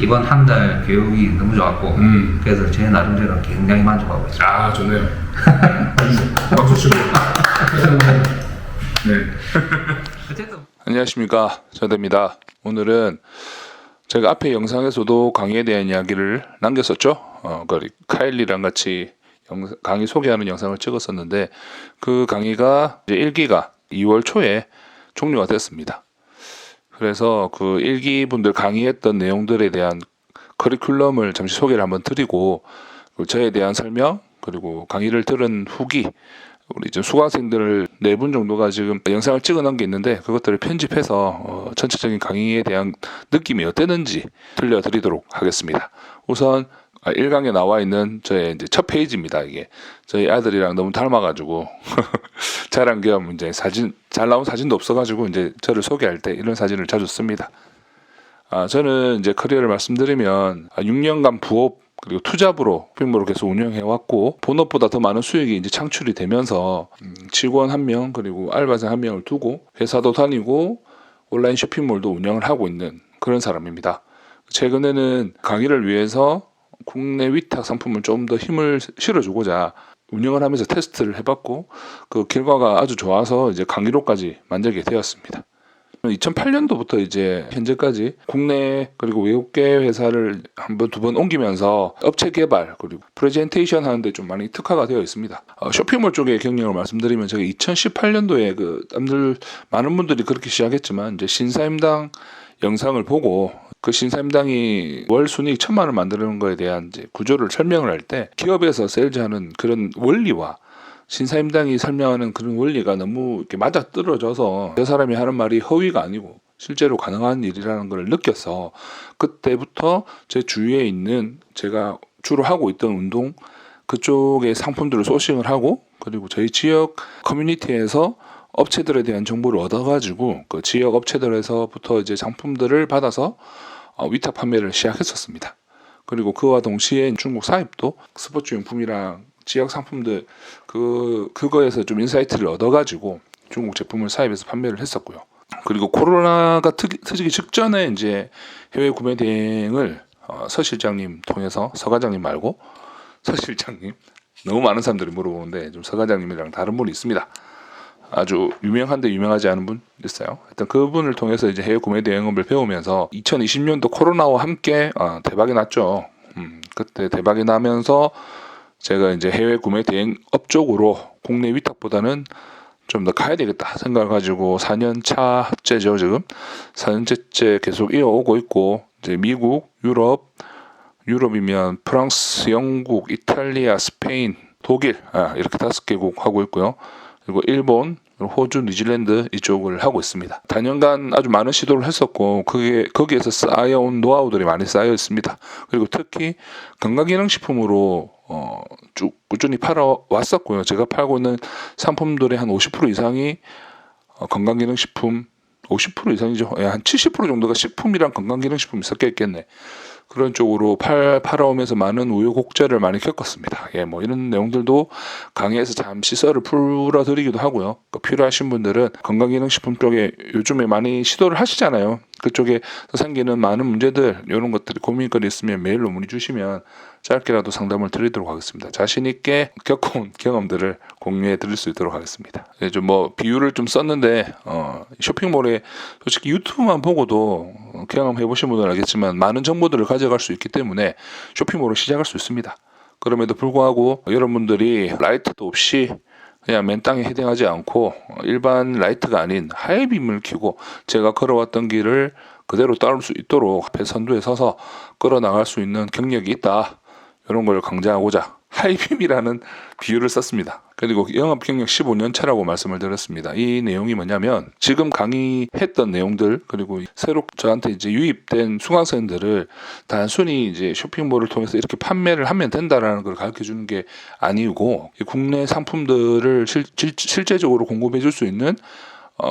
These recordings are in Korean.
이번 한 달 교육이 너무 좋았고 그래서 제 나름대로 굉장히 만족하고 있습니다. 아, 좋네요. 박수 치고. 네. 어쨌든 안녕하십니까, 저대입니다. 오늘은 제가 앞에 영상에서도 강의에 대한 이야기를 남겼었죠. 카일리랑 같이 강의 소개하는 영상을 찍었었는데 그 강의가 이제 1기가 2월 초에 종료가 됐습니다. 그래서 그 1기 분들 강의했던 내용들에 대한 커리큘럼을 잠시 소개를 한번 드리고 저에 대한 설명 그리고 강의를 들은 후기 우리 이제 수강생들 4분 정도가 지금 영상을 찍어 놓은 게 있는데 그것들을 편집해서 전체적인 강의에 대한 느낌이 어땠는지 들려드리도록 하겠습니다. 우선 1강에 나와 있는 저의 이제 첫 페이지입니다. 이게 저희 아들이랑 너무 닮아가지고 자랑 겸 이제 사진 잘 나온 사진도 없어가지고 이제 저를 소개할 때 이런 사진을 자주 씁니다. 저는 이제 커리어를 말씀드리면 6년간 부업 그리고 투잡으로 쇼핑몰을 계속 운영해왔고 본업보다 더 많은 수익이 이제 창출이 되면서 직원 1명 그리고 알바생 1명을 두고 회사도 다니고 온라인 쇼핑몰도 운영을 하고 있는 그런 사람입니다. 최근에는 강의를 위해서 국내 위탁 상품을 좀 더 힘을 실어주고자 운영을 하면서 테스트를 해봤고 그 결과가 아주 좋아서 이제 강의로까지 만들게 되었습니다. 2008년도부터 이제 현재까지 국내 그리고 외국계 회사를 두 번 옮기면서 업체 개발 그리고 프레젠테이션 하는데 좀 많이 특화가 되어 있습니다. 쇼핑몰 쪽의 경력을 말씀드리면 제가 2018년도에 남들 많은 분들이 그렇게 시작했지만 이제 신사임당 영상을 보고 그 신사임당이 월 순이익 1,000만 원 만드는 거에 대한 이제 구조를 설명을 할 때 기업에서 세일즈하는 그런 원리와 신사임당이 설명하는 그런 원리가 너무 이렇게 맞아떨어져서 저 사람이 하는 말이 허위가 아니고 실제로 가능한 일이라는 걸 느껴서 그때부터 제 주위에 있는 제가 주로 하고 있던 운동 그쪽의 상품들을 소싱을 하고 그리고 저희 지역 커뮤니티에서 업체들에 대한 정보를 얻어가지고 그 지역 업체들에서부터 이제 상품들을 받아서 위탁 판매를 시작했었습니다. 그리고 그와 동시에 중국 사입도 스포츠 용품이랑 지역 상품들 그거에서 좀 인사이트를 얻어가지고 중국 제품을 사입해서 판매를 했었고요. 그리고 코로나가 터지기 직전에 이제 해외 구매 대행을 서 실장님 통해서 서 과장님 말고 서 실장님 너무 많은 사람들이 물어보는데 좀 서 과장님이랑 다른 분이 있습니다. 아주 유명한데 유명하지 않은 분 있어요. 일단 그분을 통해서 이제 해외 구매 대행업을 배우면서 2020년도 코로나와 함께 대박이 났죠. 그때 대박이 나면서 제가 이제 해외 구매 대행업 쪽으로 국내 위탁보다는 좀 더 가야 되겠다 생각을 가지고 4년차째죠 지금 4년째 계속 이어오고 있고 이제 미국, 유럽이면 프랑스, 영국, 이탈리아, 스페인, 독일 이렇게 5개국 하고 있고요. 그리고 일본, 호주, 뉴질랜드 이쪽을 하고 있습니다. 단연간 아주 많은 시도를 했었고 거기에서 쌓여온 노하우들이 많이 쌓여 있습니다. 그리고 특히 건강기능식품으로 쭉 꾸준히 팔아왔었고요. 제가 팔고 있는 상품들의 한 50% 이상이 건강기능식품 50% 이상이죠. 한 70% 정도가 식품이랑 건강기능식품이 섞여 있겠네. 그런 쪽으로 팔아오면서 많은 우여곡절을 많이 겪었습니다. 뭐 이런 내용들도 강의에서 잠시 썰을 풀어드리기도 하고요. 필요하신 분들은 건강기능식품 쪽에 요즘에 많이 시도를 하시잖아요. 그쪽에서 생기는 많은 문제들 이런 것들이 고민거리 있으면 메일로 문의 주시면 짧게라도 상담을 드리도록 하겠습니다. 자신 있게 겪어온 경험들을 공유해 드릴 수 있도록 하겠습니다. 좀 비유를 좀 썼는데 쇼핑몰에 솔직히 유튜브만 보고도 경험해 보신 분들은 알겠지만 많은 정보들을 가져갈 수 있기 때문에 쇼핑몰을 시작할 수 있습니다. 그럼에도 불구하고 여러분들이 라이트도 없이 그냥 맨 땅에 헤딩하지 않고 일반 라이트가 아닌 하이빔을 켜고 제가 걸어왔던 길을 그대로 따를 수 있도록 앞에 선두에 서서 끌어나갈 수 있는 경력이 있다. 이런 걸 강조하고자 하이빔이라는 비유를 썼습니다. 그리고 영업 경력 15년 차라고 말씀을 드렸습니다. 이 내용이 뭐냐면 지금 강의했던 내용들 그리고 새로 저한테 이제 유입된 수강생들을 단순히 이제 쇼핑몰을 통해서 이렇게 판매를 하면 된다라는 걸 가르쳐 주는 게 아니고 국내 상품들을 실제적으로 공급해 줄 수 있는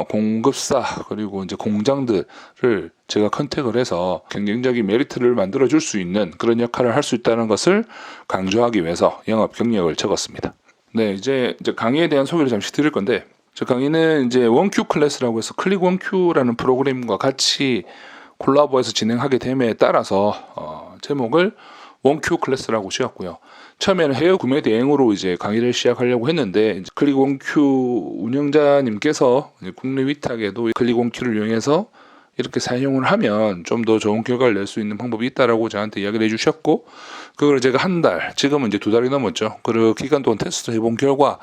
공급사 그리고 이제 공장들을 제가 컨택을 해서 경쟁적인 메리트를 만들어 줄 수 있는 그런 역할을 할 수 있다는 것을 강조하기 위해서 영업 경력을 적었습니다. 네, 이제 강의에 대한 소개를 잠시 드릴 건데 저 강의는 이제 원큐 클래스라고 해서 클릭 원큐라는 프로그램과 같이 콜라보해서 진행하게 됨에 따라서 제목을 원큐 클래스라고 지었고요. 처음에는 해외 구매 대행으로 이제 강의를 시작하려고 했는데 클릭 원큐 운영자님께서 국내 위탁에도 클릭 원큐를 이용해서 이렇게 사용을 하면 좀 더 좋은 결과를 낼 수 있는 방법이 있다라고 저한테 이야기를 해주셨고, 그걸 제가 한 달, 지금은 이제 2달이 넘었죠. 그 기간 동안 테스트 해본 결과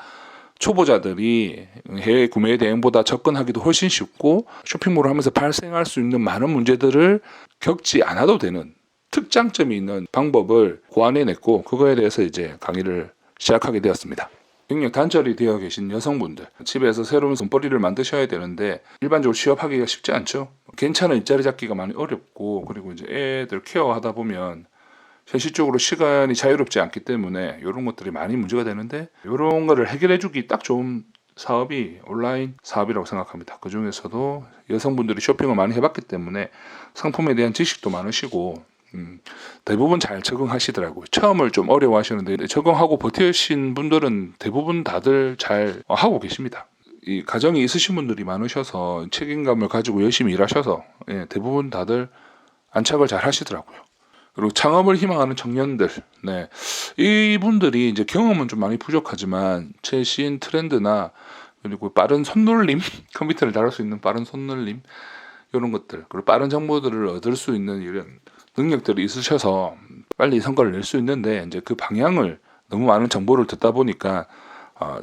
초보자들이 해외 구매 대행보다 접근하기도 훨씬 쉽고 쇼핑몰을 하면서 발생할 수 있는 많은 문제들을 겪지 않아도 되는 특장점이 있는 방법을 고안해냈고, 그거에 대해서 이제 강의를 시작하게 되었습니다. 경력 단절이 되어 계신 여성분들, 집에서 새로운 돈벌이를 만드셔야 되는데 일반적으로 취업하기가 쉽지 않죠. 괜찮은 일자리 잡기가 많이 어렵고, 그리고 이제 애들 케어하다 보면 현실적으로 시간이 자유롭지 않기 때문에 이런 것들이 많이 문제가 되는데, 이런 거를 해결해주기 딱 좋은 사업이 온라인 사업이라고 생각합니다. 그 중에서도 여성분들이 쇼핑을 많이 해봤기 때문에 상품에 대한 지식도 많으시고 대부분 잘 적응하시더라고요. 처음을 좀 어려워하시는데 적응하고 버티신 분들은 대부분 다들 잘 하고 계십니다. 이 가정이 있으신 분들이 많으셔서 책임감을 가지고 열심히 일하셔서 대부분 다들 안착을 잘 하시더라고요. 그리고 창업을 희망하는 청년들, 이분들이 이제 경험은 좀 많이 부족하지만 최신 트렌드나 그리고 빠른 손놀림, 컴퓨터를 다룰 수 있는 빠른 손놀림, 이런 것들, 그리고 빠른 정보들을 얻을 수 있는 이런 능력들이 있으셔서 빨리 성과를 낼 수 있는데, 이제 그 방향을 너무 많은 정보를 듣다 보니까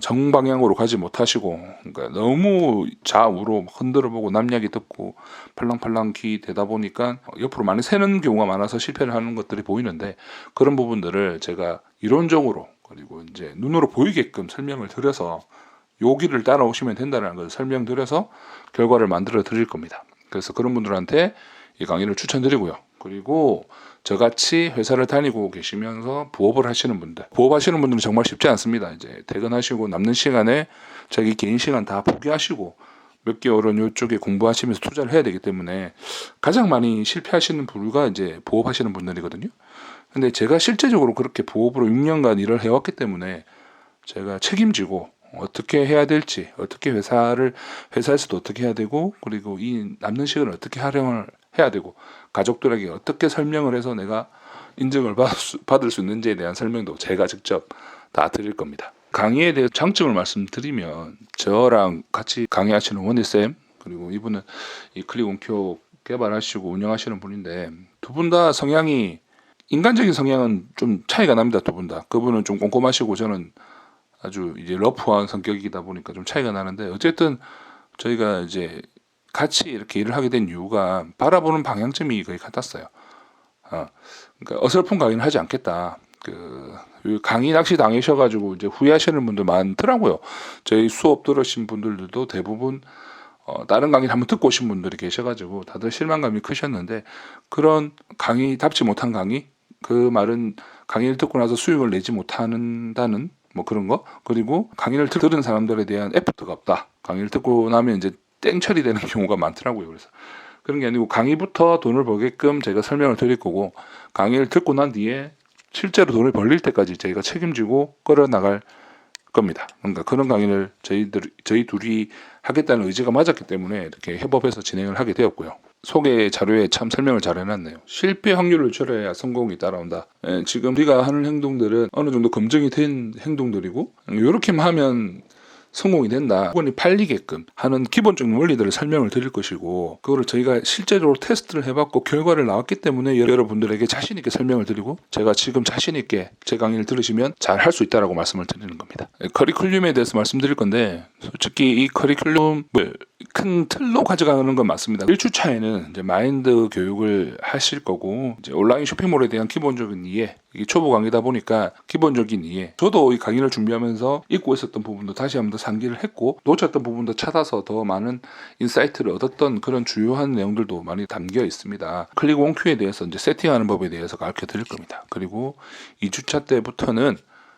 정방향으로 가지 못하시고, 그러니까 너무 좌우로 흔들어 보고 남 이야기 듣고 팔랑팔랑 귀 대다 보니까 옆으로 많이 새는 경우가 많아서 실패를 하는 것들이 보이는데, 그런 부분들을 제가 이론적으로 그리고 이제 눈으로 보이게끔 설명을 드려서 요 길을 따라오시면 된다는 것을 설명드려서 결과를 만들어 드릴 겁니다. 그래서 그런 분들한테 이 강의를 추천드리고요. 그리고 저같이 회사를 다니고 계시면서 부업을 하시는 분들, 부업하시는 분들은 정말 쉽지 않습니다. 이제 퇴근하시고 남는 시간에 자기 개인 시간 다 포기하시고 몇 개월은 이쪽에 공부하시면서 투자를 해야 되기 때문에 가장 많이 실패하시는 부류가 이제 부업하시는 분들이거든요. 근데 제가 실제적으로 그렇게 부업으로 6년간 일을 해왔기 때문에 제가 책임지고 어떻게 해야 될지, 어떻게 회사에서도 어떻게 해야 되고, 그리고 이 남는 시간을 어떻게 활용을 해야 되고, 가족들에게 어떻게 설명을 해서 내가 인정을 받을 수 있는지에 대한 설명도 제가 직접 다 드릴 겁니다. 강의에 대해 장점을 말씀드리면, 저랑 같이 강의하시는 원희쌤, 그리고 이분은 이 클릭원큐 개발하시고 운영하시는 분인데, 두 분 다 성향이, 인간적인 성향은 좀 차이가 납니다. 두 분 다. 그분은 좀 꼼꼼하시고 저는 아주 이제 러프한 성격이다 보니까 좀 차이가 나는데, 어쨌든 저희가 이제 같이 이렇게 일을 하게 된 이유가 바라보는 방향점이 거의 같았어요. 그러니까 어설픈 강의는 하지 않겠다. 강의 낚시 당하셔가지고 이제 후회하시는 분들 많더라고요. 저희 수업 들으신 분들도 대부분 다른 강의를 한번 듣고 오신 분들이 계셔가지고 다들 실망감이 크셨는데, 그런 강의답지 못한 강의, 그 말은 강의를 듣고 나서 수익을 내지 못한다는 뭐 그런 거, 그리고 강의를 들은 사람들에 대한 에포트가 없다. 강의를 듣고 나면 이제 땡 처리되는 경우가 많더라고요. 그래서 그런 게 아니고 강의부터 돈을 벌게끔 제가 설명을 드릴 거고, 강의를 듣고 난 뒤에 실제로 돈을 벌릴 때까지 저희가 책임지고 끌어나갈 겁니다. 그러니까 그런 강의를 저희 둘이 하겠다는 의지가 맞았기 때문에 이렇게 협업해서 진행을 하게 되었고요. 소개 자료에 참 설명을 잘 해놨네요. 실패 확률을 줄여야 성공이 따라온다. 지금 우리가 하는 행동들은 어느 정도 검증이 된 행동들이고, 이렇게만 하면 성공이 된다, 물건이 팔리게끔 하는 기본적인 원리들을 설명을 드릴 것이고, 그거를 저희가 실제로 테스트를 해봤고 결과를 나왔기 때문에 여러분들에게 자신 있게 설명을 드리고, 제가 지금 자신 있게 제 강의를 들으시면 잘 할 수 있다라고 말씀을 드리는 겁니다. 커리큘럼에 대해서 말씀드릴 건데, 솔직히 이 커리큘럼을 큰 틀로 가져가는 건 맞습니다. 1주차에는 이제 마인드 교육을 하실 거고, 이제 온라인 쇼핑몰에 대한 기본적인 이해, 이게 초보 강의다 보니까 기본적인 이해, 저도 이 강의를 준비하면서 잊고 있었던 부분도 다시 한번 더 상기를 했고, 놓쳤던 부분도 찾아서 더 많은 인사이트를 얻었던 그런 주요한 내용들도 많이 담겨 있습니다. 클릭 원큐에 대해서 이제 세팅하는 법에 대해서 가르쳐 드릴 겁니다. 그리고 2주차 때부터는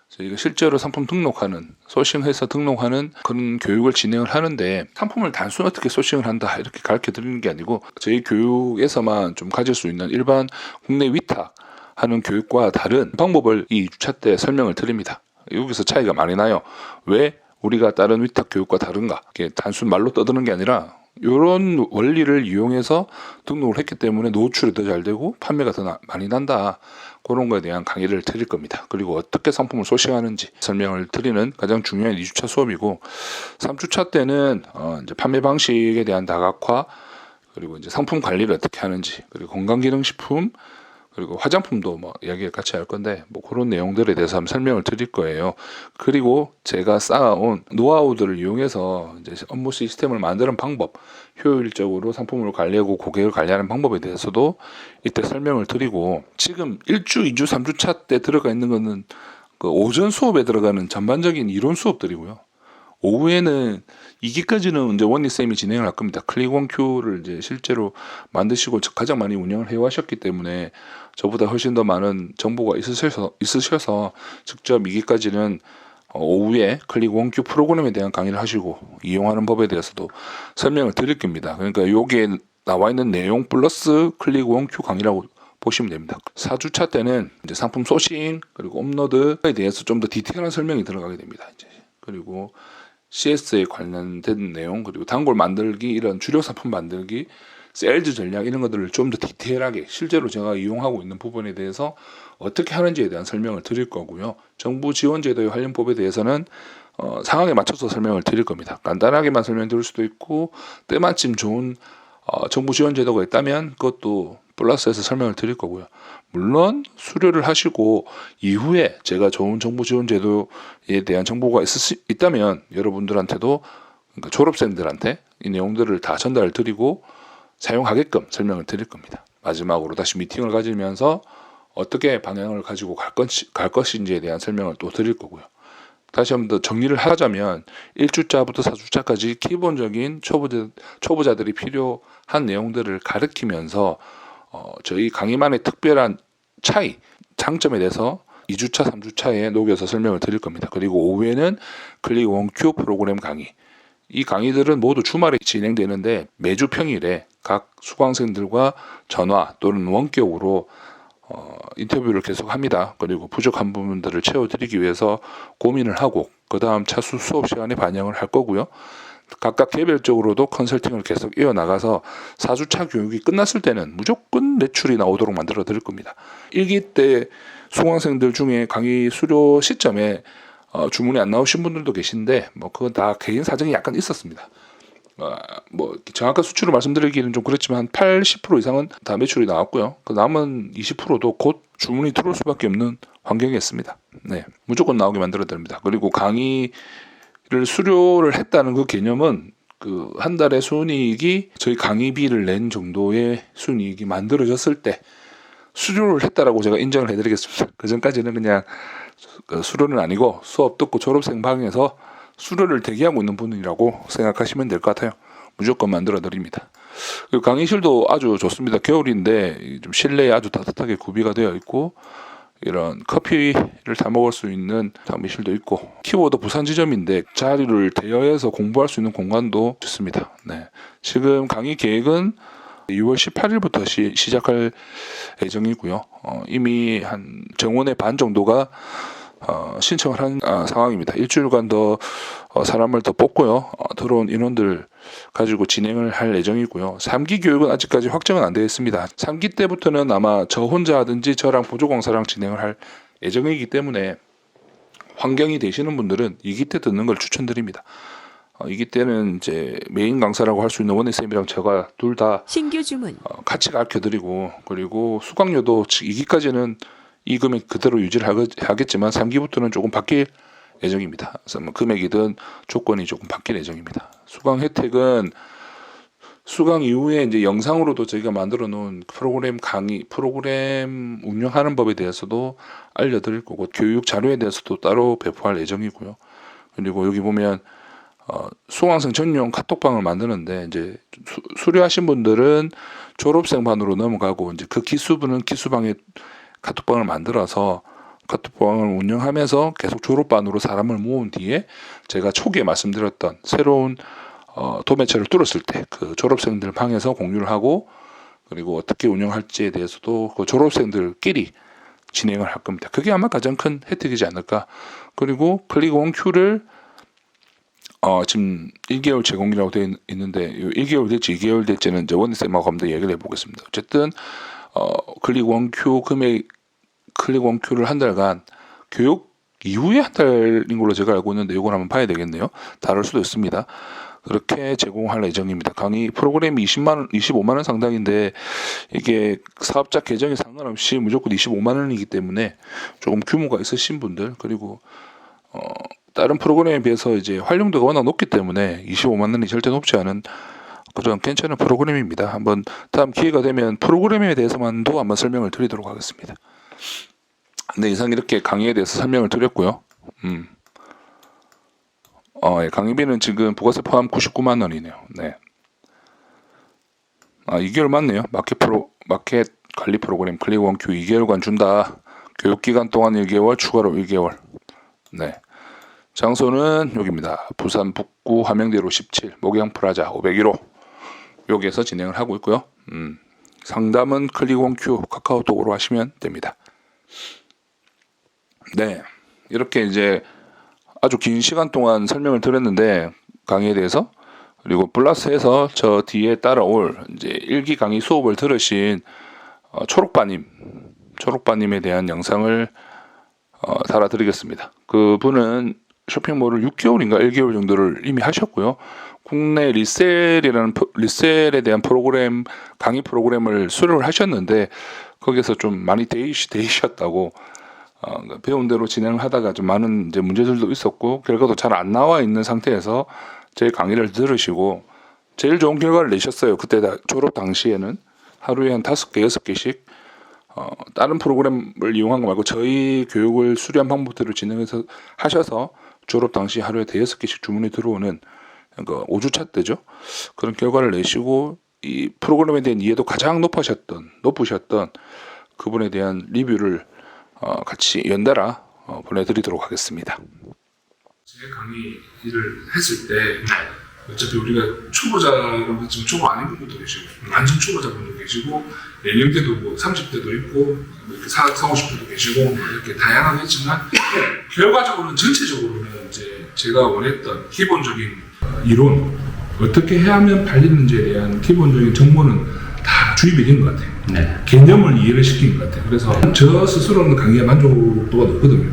저희가 실제로 상품 등록하는, 소싱해서 등록하는 그런 교육을 진행을 하는데, 상품을 단순히 어떻게 소싱을 한다 이렇게 가르쳐 드리는 게 아니고, 저희 교육에서만 좀 가질 수 있는 일반 국내 위탁하는 교육과 다른 방법을 이 2주차 때 설명을 드립니다. 여기서 차이가 많이 나요. 왜 우리가 다른 위탁 교육과 다른가? 이게 단순 말로 떠드는 게 아니라 이런 원리를 이용해서 등록을 했기 때문에 노출이 더 잘 되고 판매가 더 많이 난다. 그런 거에 대한 강의를 드릴 겁니다. 그리고 어떻게 상품을 소싱하는지 설명을 드리는 가장 중요한 2주차 수업이고, 3주차 때는 이제 판매 방식에 대한 다각화, 그리고 이제 상품 관리를 어떻게 하는지, 그리고 건강기능식품, 그리고 화장품도 뭐 이야기를 같이 할 건데, 뭐 그런 내용들에 대해서 한번 설명을 드릴 거예요. 그리고 제가 쌓아온 노하우들을 이용해서 이제 업무 시스템을 만드는 방법, 효율적으로 상품을 관리하고 고객을 관리하는 방법에 대해서도 이때 설명을 드리고, 지금 1주, 2주, 3주차 때 들어가 있는 거는 그 오전 수업에 들어가는 전반적인 이론 수업들이고요. 오후에는 2기까지는 이제 원니쌤이 진행을 할 겁니다. 클릭원큐를 이제 실제로 만드시고 가장 많이 운영을 해오셨기 때문에 저보다 훨씬 더 많은 정보가 있으셔서 직접 2기까지는 오후에 클릭원큐 프로그램에 대한 강의를 하시고 이용하는 법에 대해서도 설명을 드릴 겁니다. 그러니까 요게 나와 있는 내용 플러스 클릭원큐 강의라고 보시면 됩니다. 4주차 때는 이제 상품 소싱 그리고 업로드에 대해서 좀 더 디테일한 설명이 들어가게 됩니다. 이제 그리고 CS에 관련된 내용, 그리고 단골 만들기, 이런 주력 상품 만들기, 세일즈 전략, 이런 것들을 좀 더 디테일하게 실제로 제가 이용하고 있는 부분에 대해서 어떻게 하는지에 대한 설명을 드릴 거고요. 정부 지원 제도의 관련법에 대해서는 상황에 맞춰서 설명을 드릴 겁니다. 간단하게만 설명드릴 수도 있고, 때마침 좋은 정부 지원 제도가 있다면 그것도 플러스해서 설명을 드릴 거고요. 물론 수료를 하시고 이후에 제가 좋은 정부 지원 제도에 대한 정보가 있다면 여러분들한테도, 그러니까 졸업생들한테 이 내용들을 다 전달을 드리고 사용하게끔 설명을 드릴 겁니다. 마지막으로 다시 미팅을 가지면서 어떻게 방향을 가지고 갈 것인지에 대한 설명을 또 드릴 거고요. 다시 한번 더 정리를 하자면 1주차부터 4주차까지 기본적인 초보자들이 필요한 내용들을 가르치면서 저희 강의만의 특별한 차이, 장점에 대해서 2주차, 3주차에 녹여서 설명을 드릴 겁니다. 그리고 오후에는 클릭원큐 프로그램 강의. 이 강의들은 모두 주말에 진행되는데 매주 평일에 각 수강생들과 전화 또는 원격으로 인터뷰를 계속 합니다. 그리고 부족한 부분들을 채워드리기 위해서 고민을 하고 그 다음 차수 수업 시간에 반영을 할 거고요. 각각 개별적으로도 컨설팅을 계속 이어나가서 4주차 교육이 끝났을 때는 무조건 매출이 나오도록 만들어 드릴 겁니다. 1기 때 수강생들 중에 강의 수료 시점에 주문이 안 나오신 분들도 계신데, 뭐 그건 다 개인 사정이 약간 있었습니다. 뭐 정확한 수치로 말씀드리기는 좀 그렇지만 한 80% 이상은 다 매출이 나왔고요. 그 남은 20%도 곧 주문이 들어올 수밖에 없는 환경이었습니다. 네, 무조건 나오게 만들어 드립니다. 그리고 강의를 수료를 했다는 그 개념은 그 한 달의 순이익이 저희 강의비를 낸 정도의 순이익이 만들어졌을 때 수료를 했다라고 제가 인정을 해드리겠습니다. 그 전까지는 그냥 수료는 아니고 수업 듣고 졸업생 방에서 수료를 대기하고 있는 분이라고 생각하시면 될 것 같아요. 무조건 만들어 드립니다. 그리고 강의실도 아주 좋습니다. 겨울인데 좀 실내에 아주 따뜻하게 구비가 되어 있고, 이런 커피를 다 먹을 수 있는 강의실도 있고, 키워드 부산 지점인데 자리를 대여해서 공부할 수 있는 공간도 좋습니다. 네. 지금 강의 계획은 6월 18일부터 시작할 예정이고요. 이미 한 정원의 반 정도가 신청을 한 상황입니다. 일주일간 더 사람을 더 뽑고요. 들어온 인원들 가지고 진행을 할 예정이고요. 3기 교육은 아직까지 확정은 안 되어 있습니다. 3기 때부터는 아마 저 혼자 하든지 저랑 보조공사랑 진행을 할 예정이기 때문에 환경이 되시는 분들은 2기 때 듣는 걸 추천드립니다. 2기 때는 이제 메인 강사라고 할 수 있는 원희쌤이랑 제가 둘 다 신규 주문 같이 가르쳐드리고, 그리고 수강료도 2기까지는 이 금액 그대로 유지를 하겠지만 3기부터는 조금 바뀔 예정입니다. 그래서 뭐 금액이든 조건이 조금 바뀔 예정입니다. 수강 혜택은 수강 이후에 이제 영상으로도 저희가 만들어 놓은 프로그램 운영하는 법에 대해서도 알려드릴 거고, 교육 자료에 대해서도 따로 배포할 예정이고요. 그리고 여기 보면 수강생 전용 카톡방을 만드는데, 이제 수료하신 분들은 졸업생 반으로 넘어가고, 이제 그 기수분은 기수방에 카톡방을 만들어서 카톡방을 운영하면서 계속 졸업반으로 사람을 모은 뒤에 제가 초기에 말씀드렸던 새로운 도매체를 뚫었을 때 그 졸업생들 방에서 공유를 하고, 그리고 어떻게 운영할지에 대해서도 그 졸업생들끼리 진행을 할 겁니다. 그게 아마 가장 큰 혜택이지 않을까. 그리고 클릭온큐를 지금 1개월 제공이라고 되어 있는데 1개월 될지 2개월 될지는 이제 원희쌤하고 한번 더 얘기를 해보겠습니다. 어쨌든 클릭 원큐 금액 클릭 원큐를 한 달간 교육 이후에 한 달인 걸로 제가 알고 있는데 이걸 한번 봐야 되겠네요. 다를 수도 있습니다. 그렇게 제공할 예정입니다. 강의 프로그램이 25만 원 상당인데 이게 사업자 계정에 상관없이 무조건 25만 원이기 때문에 조금 규모가 있으신 분들 그리고 다른 프로그램에 비해서 이제 활용도가 워낙 높기 때문에 25만 원이 절대 높지 않은 그런 괜찮은 프로그램입니다. 한번 다음 기회가 되면 프로그램에 대해서만도 한번 설명을 드리도록 하겠습니다. 네, 이상 이렇게 강의에 대해서 설명을 드렸고요. 예, 강의비는 지금 부가세 포함 99만 원이네요. 네. 2개월 맞네요. 마켓 관리 프로그램 클릭 원큐 2개월간 준다. 교육 기간 동안 1개월, 추가로 1개월. 네. 장소는 여기입니다. 부산 북구 화명대로 17 목양 프라자 501호 여기에서 진행을 하고 있고요. 상담은 클릭 원큐 카카오톡으로 하시면 됩니다. 네, 이렇게 이제 아주 긴 시간 동안 설명을 드렸는데 강의에 대해서 그리고 플러스해서 저 뒤에 따라올 이제 1기 강의 수업을 들으신 초록바님에 대한 영상을 달아드리겠습니다. 그분은 쇼핑몰을 6개월인가 1개월 정도를 이미 하셨고요. 국내 리셀에 대한 프로그램 강의 프로그램을 수료를 하셨는데 거기서 좀 많이 데이셨다고 배운 대로 진행을 하다가 좀 많은 이제 문제들도 있었고 결과도 잘 안 나와 있는 상태에서 제 강의를 들으시고 제일 좋은 결과를 내셨어요. 그때 졸업 당시에는 하루에 한 5개, 6개씩 다른 프로그램을 이용한 거 말고 저희 교육을 수료한 방법대로 진행해서 하셔서 졸업 당시 하루에 5개씩 주문이 들어오는 그러니까 5주차 때죠. 그런 결과를 내시고 이 프로그램에 대한 이해도 가장 높으셨던 그분에 대한 리뷰를 같이 연달아 보내드리도록 하겠습니다. 제 강의를 했을 때 어차피 우리가 초보자라고 했지만 초보 아닌 분들도 계시고 완전 초보자분도 계시고 연령대도 뭐 30대도 있고 이렇게 40, 50대도 계시고 이렇게 다양하게 했지만 결과적으로는 전체적으로는 이제 제가 원했던 기본적인 이론 어떻게 해야 하면 팔리는지에 대한 기본적인 정보는 다 주입이 된 것 같아요. 네. 개념을 이해를 시킨 것 같아요. 그래서 저 스스로는 강의에 만족도가 높거든요.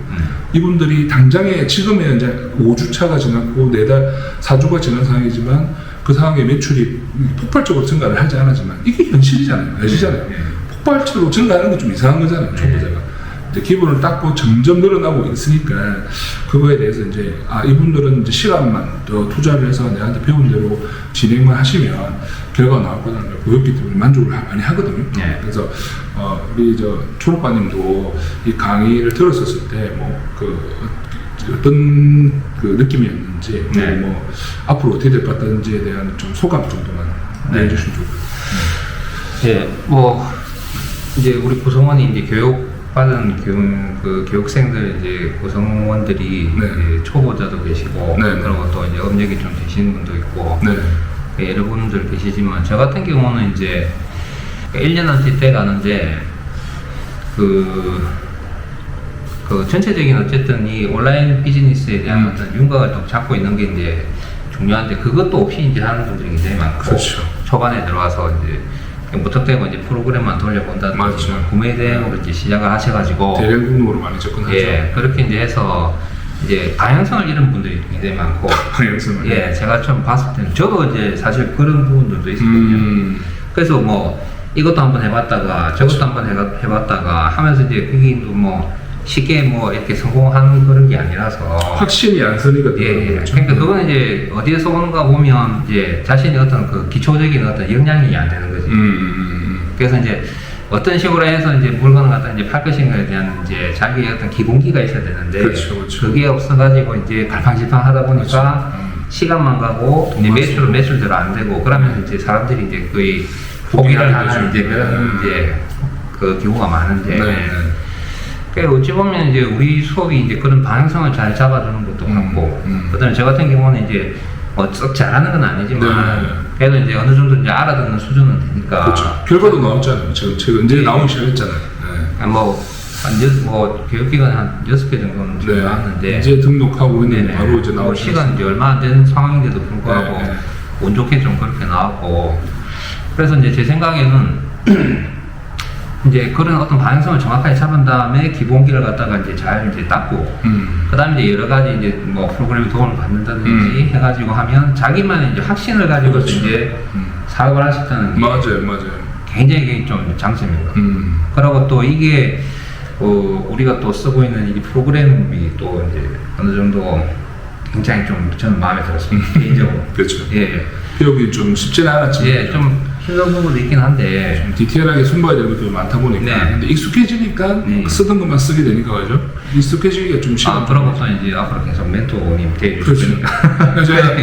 이분들이 당장에 지금에 이제 5주차가 지났고 4주가 지난 상황이지만 그 상황의 매출이 폭발적으로 증가를 하지 않았지만 이게 현실이잖아요. 아시잖아요. 폭발적으로 증가하는 게 좀 이상한 거잖아요. 초보자가. 이제 기본을 닦고 점점 늘어나고 있으니까 그거에 대해서 이제 이분들은 이제 시간만 더 투자를 해서 내한테 배운 대로 진행만 하시면 결과가 나올 거라는 걸 보였기 때문에 만족을 많이 하거든요. 네. 그래서 우리 초록바님도 이 강의를 들었었을 때 어떤 그 느낌이었는지 네. 뭐 앞으로 어떻게 될 것 같다는지에 대한 좀 소감 정도만 내주시면 좋을 것 같아요. 예, 뭐 이제 우리 구성원이 이제 교육받은 교육생들 이제 구성원들이 네. 이제 초보자도 계시고 네. 그리고 또 이제 업력이 좀 되시는 분도 있고 네. 여러 분들 계시지만 저 같은 경우는 이제 1년한테 때 가는데 그 전체적인 어쨌든 이 온라인 비즈니스에 대한 어떤 윤곽을 또 잡고 있는 게 이제 중요한데 그것도 없이 이제 하는 분들이 굉장히 많고 그렇죠. 초반에 들어와서 이제 무턱대고 이제 프로그램만 돌려본다든지 구매 대행으로 이제 시작을 하셔가지고 대량 등록으로 많이 접근하죠. 예, 그렇게 이제 해서 이제 방향성을 잃은 분들이 굉장히 많고 방향성을 예, 제가 좀 봤을 때는 저도 이제 사실 그런 부분들도 있었거든요. 그래서 뭐 이것도 한번 해봤다가 저것도 한번 해봤다가 하면서 이제 그게 뭐 쉽게 뭐 이렇게 성공하는 그런 게 아니라서 확신이 안 서니까 예, 그러니까 그건 이제 어디에서 오는가 보면 이제 자신이 어떤 그 기초적인 어떤 역량이 안 되는 거지. 그래서 이제 어떤 식으로 해서 이제 물건을 갖다 이제 팔 것인가에 대한 이제 자기의 어떤 기본기가 있어야 되는데 그렇죠. 그게 없어가지고 이제 갈팡질팡 하다 보니까 시간만 가고 이제 매출대로 안 되고 그러면 이제 사람들이 이제 거의 포기를 하는 이제 그런 이제 그 경우가 많은데. 그러니까 어찌 보면 이제 우리 수업이 이제 그런 방향성을 잘 잡아주는 것도 같고, 그다음에 저 같은 경우는 이제 뭐 썩 잘하는 건 아니지만, 그래도 이제 어느 정도 이제 알아듣는 수준은 되니까. 그렇죠. 결과도 나왔잖아요. 제가 언제 나오기 시작했잖아요. 뭐 뭐 교육기간 한 6개 정도는 지금 나왔는데 이제 등록하고 있는 바로 이제 뭐 나오고 시간 이제 얼마 안 된 상황인데도 불구하고 네. 운 좋게 좀 그렇게 나왔고, 그래서 이제 제 생각에는 이제 그런 어떤 방향성을 정확하게 잡은 다음에 기본기를 갖다가 이제 잘 이제 닦고, 그 다음에 이제 여러 가지 이제 뭐 프로그램 도움을 받는다든지 해가지고 하면 자기만의 이제 확신을 가지고서 그렇죠. 이제 사업을 할 수 있다는 게 맞아요. 굉장히 좀 장점입니다. 그리고 또 이게 우리가 또 쓰고 있는 이 프로그램이 또 이제 어느 정도 굉장히 좀 저는 마음에 들었습니다. 개인적으로. 그렇죠. 예. 배우기 좀 쉽지는 않았지만 예, 좀 힘든 부분도 있긴 한데. 좀 디테일하게 손봐야 될 것들이 많다 보니까 네. 근데 익숙해지니까 네. 쓰던 것만 쓰게 되니까 그죠? 익숙해지기가 좀 시간 그런 것도 이제 앞으로 계속 멘토님 그렇죠. 되주시니까. 제가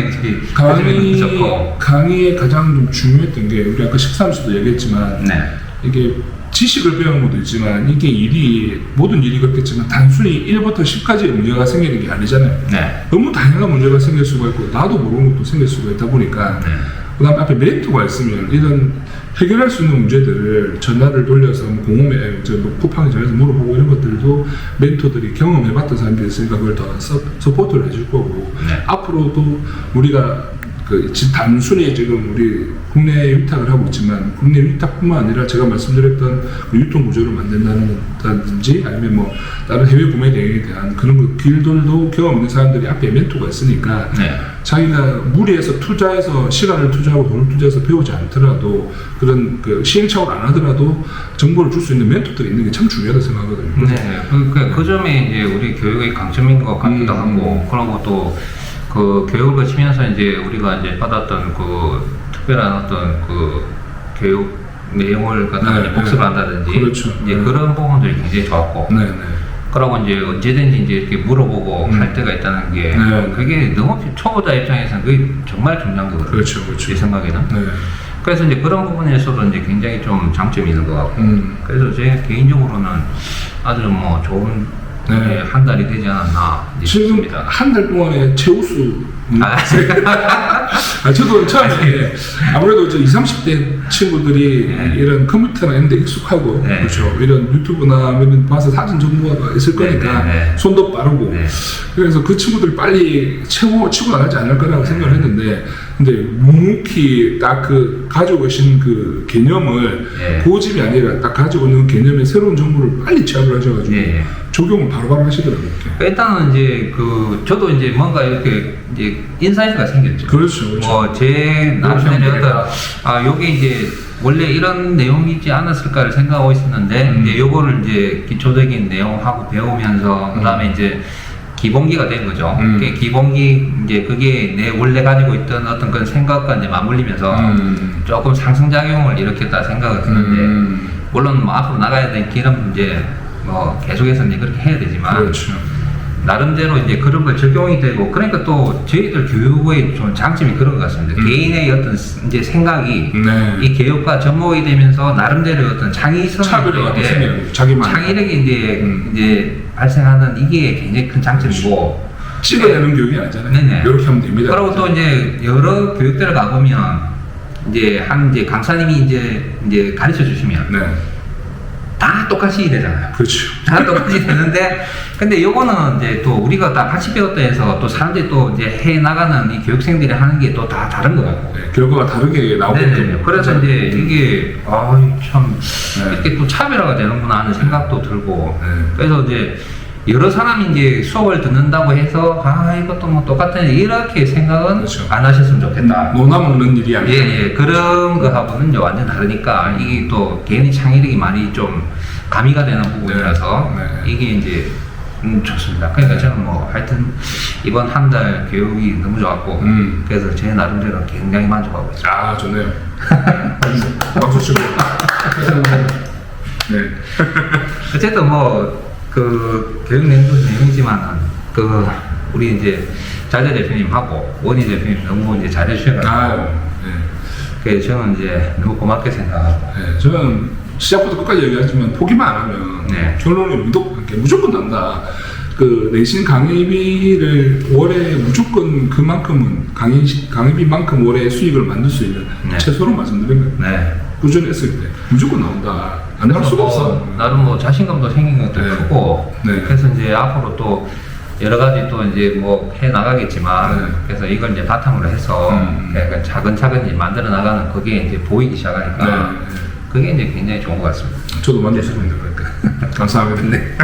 강의에 가장 좀 중요했던 게 우리 아까 식사하면서도 얘기했지만 네. 이게 지식을 배우는 것도 있지만 이게 일이 모든 일이 그렇겠지만 단순히 1부터 10까지의 문제가 생기는 게 아니잖아요. 네. 너무 다양한 문제가 생길 수가 있고 나도 모르는 것도 생길 수가 있다 보니까 네. 그 다음에 앞에 멘토가 있으면 이런 해결할 수 있는 문제들을 전화를 돌려서 뭐 공홈에 뭐 쿠팡에 전화해서 물어보고 이런 것들도 멘토들이 경험해봤던 사람들이 있으니까 그걸 더 서포트를 해줄 거고 네. 앞으로도 우리가 단순히 지금 우리 국내 위탁을 하고 있지만 국내 위탁뿐만 아니라 제가 말씀드렸던 유통 구조를 만든다든지 아니면 뭐 다른 해외 구매 대행에 대한 그런 길들도 경험 있는 사람들이 앞에 멘토가 있으니까 네. 자기가 무리해서 투자해서 시간을 투자하고 돈을 투자해서 배우지 않더라도 그런 시행착오를 안 하더라도 정보를 줄 수 있는 멘토들이 있는 게 참 중요하다고 생각하거든요. 네. 그 점이 이제 우리 교육의 강점인 것 같기도 하고, 그리고 또 그 교육을 거치면서 이제 우리가 이제 받았던 그 특별한 어떤 그 교육 내용을 갖다가 네, 이제 복습을 한다든지, 그렇죠. 이제 네. 그런 부분들이 굉장히 좋았고, 네네. 그러고 이제 언제든지 이제 이렇게 물어보고 할 때가 있다는 게, 네. 그게 너무 초보자 입장에서는 그게 정말 중요한 거거든요. 그렇죠. 제 생각에는. 네. 그래서 이제 그런 부분에서도 이제 굉장히 좀 장점이 있는 것 같고, 그래서 제 개인적으로는 아주 뭐 좋은 네. 예, 한 달이 되지 않았나 지금 싶습니다. 한 달 동안에 최우수 아. 저도 처음에 아무래도 이제 20, 30대 친구들이 네. 이런 컴퓨터나 이런 데 익숙하고 네. 그렇죠. 이런 유튜브나 이런 봐서 사진 정보가 있을 네, 거니까 네, 네. 손도 빠르고 네. 그래서 그 친구들 빨리 치고 나가지 않을 거라고 생각을 했는데 근데 묵묵히 딱 가지고 계신 그 개념을 네. 고집이 아니라 딱 가지고 있는 개념의 새로운 정보를 빨리 취합을 하셔가지고 네. 적용을 바로바로 하시더라고요. 일단은 이제 저도 이제 뭔가 이렇게 이제 인사이트가 생겼죠. 그렇죠. 뭐 제 나름대로 어떤 요게 이제 원래 이런 내용이지 않았을까를 생각하고 있었는데 이제 요거를 이제 기초적인 내용하고 배우면서 그다음에 이제 기본기가 된 거죠. 그게 기본기 이제 그게 내 원래 가지고 있던 어떤 그런 생각과 이제 맞물리면서 조금 상승작용을 일으켰다 생각을 드는데 물론 뭐 앞으로 나가야 될 길은 이제 뭐 계속해서 이제 그렇게 해야 되지만 그렇죠. 나름대로 이제 그런 걸 적용이 되고 그러니까 또 저희들 교육의 좀 장점이 그런 것 같습니다. 개인의 어떤 이제 생각이 네. 이 교육과 접목이 되면서 나름대로 어떤 창의성이 차별화가 이제 생겨요. 자기만 창의력이 이제 발생하는 이게 굉장히 큰 장점이고 찍어내는 교육이 아니잖아요. 네네. 이렇게 하면 됩니다. 그리고 또 이제 여러 교육들을 가보면 이제 이제 강사님이 이제 가르쳐 주시면 네. 다 똑같이 되잖아요. 그렇죠. 다 똑같이 되는데, 근데 요거는 이제 또 우리가 다 같이 배웠다 해서 또 사람들이 또 이제 해 나가는 이 교육생들이 하는 게 또 다 다른 것 같고. 네, 결과가 다르게 나오기 네네. 때문에. 그래서 이제 이게, 참, 네. 이렇게 또 차별화가 되는구나 하는 생각도 들고. 네. 그래서 이제 여러 사람이 이제 수업을 듣는다고 해서, 이것도 뭐 똑같은 이렇게 생각은 그렇죠. 안 하셨으면 좋겠다. 논아 먹는 일이 아니라. 예, 그런 거하고는 완전 다르니까 이게 또 개인의 창의력이 많이 좀 가미가 되는 부분이라서 네, 네. 이게 이제 좋습니다. 그러니까 저는 뭐 하여튼 이번 한 달 교육이 너무 좋았고 그래서 제 나름대로 굉장히 만족하고 있어요. 아, 좋네요. 박수 치고. 네. 어쨌든 뭐 그 교육 내용이지만은 우리 이제 자재 대표님하고 원희 대표님 너무 이제 잘해주셔가지고 아유, 네. 그래서 저는 이제 너무 고맙게 생각하고 네. 저는 시작부터 끝까지 얘기하지만 포기만 안 하면 네. 결론이 무조건 난다. 내신 강의비를 월에 무조건 그만큼은 강의비만큼 월에 수익을 만들 수 있는 네. 최소로 말씀드린 거예요. 네. 꾸준히 했을 때 무조건 나온다. 안 할 수가 뭐 없어. 나름 뭐 자신감도 생긴 것도 네. 크고 네. 그래서 이제 앞으로 또 여러 가지 또 이제 뭐 해 나가겠지만 네. 그래서 이걸 이제 바탕으로 해서 약간 차근차근 이제 만들어 나가는 그게 이제 보이기 시작하니까 네. 그게 이제 굉장히 좋은 것 같습니다. 저도 만족스럽습니다. 그럴 때. 감사합니다. 네.